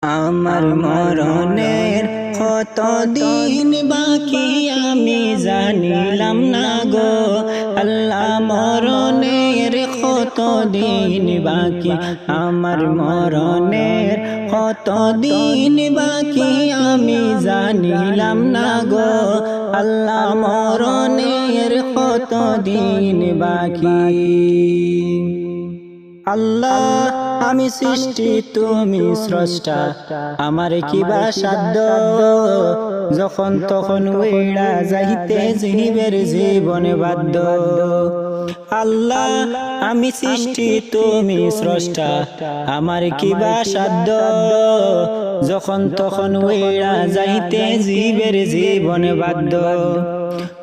আমার মরণের কত দিন বাকি আমি জানিলাম না গো আল্লাহ। মরণের কত দিন বাকি আমার মরণের কত দিন বাকি আমি জানিলাম না গো আল্লাহ। মরণের কত দিন বাকি। আল্লাহ আমি সৃষ্টি তুমি স্রষ্টা, আমার কিবা সাধ্য যখন তখন উইড়া যাইতে জীবের জীবন বাধ্য। আল্লাহ আমি সৃষ্টি তুমি স্রষ্টা, আমার কিবা সাধ্য যখন তখন উইড়া যাইতে জীবের জীবন বাধ্য।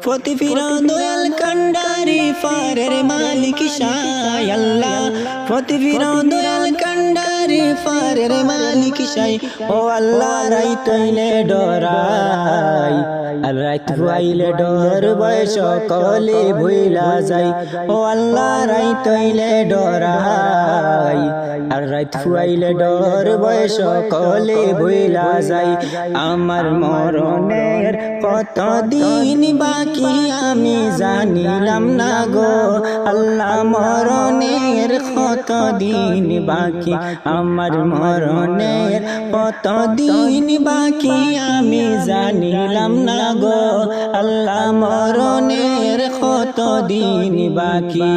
প্রতিফিরা দয়াল কান্ডারি ফারের মালিক শাহ আল্লাহ। প্রতিফিরা দয়াল কান্ডারি ফারের মালিক শাহ ও আল্লাহ। রাইত হইলে ডরাই আর রাইত হইলে ডর বয়স কলে ভুইলা যাই ও আল্লাহ। রাইত হইলে ডরাই আর রাইত হইলে ডর বয়স কলে ভুইলা যাই। আমার মরণের কত দিন বাকি আমি জানিলাম না গো আল্লাহ। মরণের কত দিন বাকি আমার মরণের কত দিন বাকি আমি জানিলাম না গো আল্লাহ। মরণের কত দিন বাকি।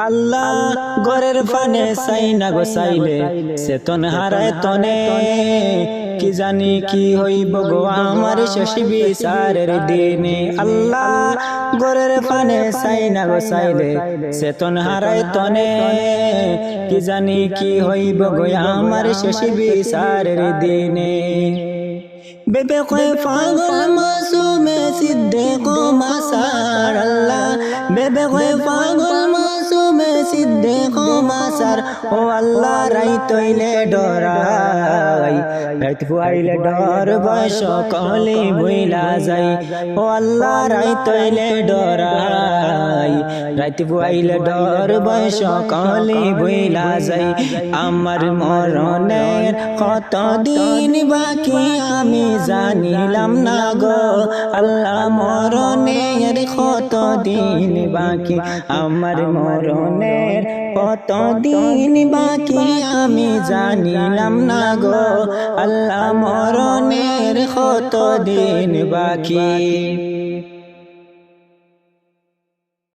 আল্লাহ ঘরের ফানে চাই না গো চাইলে চেতন হারায় তনে। কি জানি কি হইব গো আমার শেষ বিচারের দিনে। আল্লাহ ঘরের ফানে চাই না গো চাইলে চেতন হারায় তনে। কি জানি কি হইব গো আমার শেষ বিচারের দিনে। বেবে কয় পাগল মাসুমে সিদ্দিক মাসার আল্লাহ। বেবে কয় পাগল মাসুমে সিদ্দিক মাসার ও আল্লাহ। রাইত হইলে ডরাই রাইত হইলে ডর বয়স কলে ভুইলা যাই ও আল্লাহ। রাইত হইলে ডরাই রাইত হইলে ডর বয়স কলে ভুইলা যাই। আমার মরণের কত দিন বাকি আমি জানিলাম না গো আল্লাহ। মরণের কত দিন বাকি আমার মরণের কত দিন বাকি আমি জানিলাম না গো আল্লাহ। মরণের কত দিন বাকি।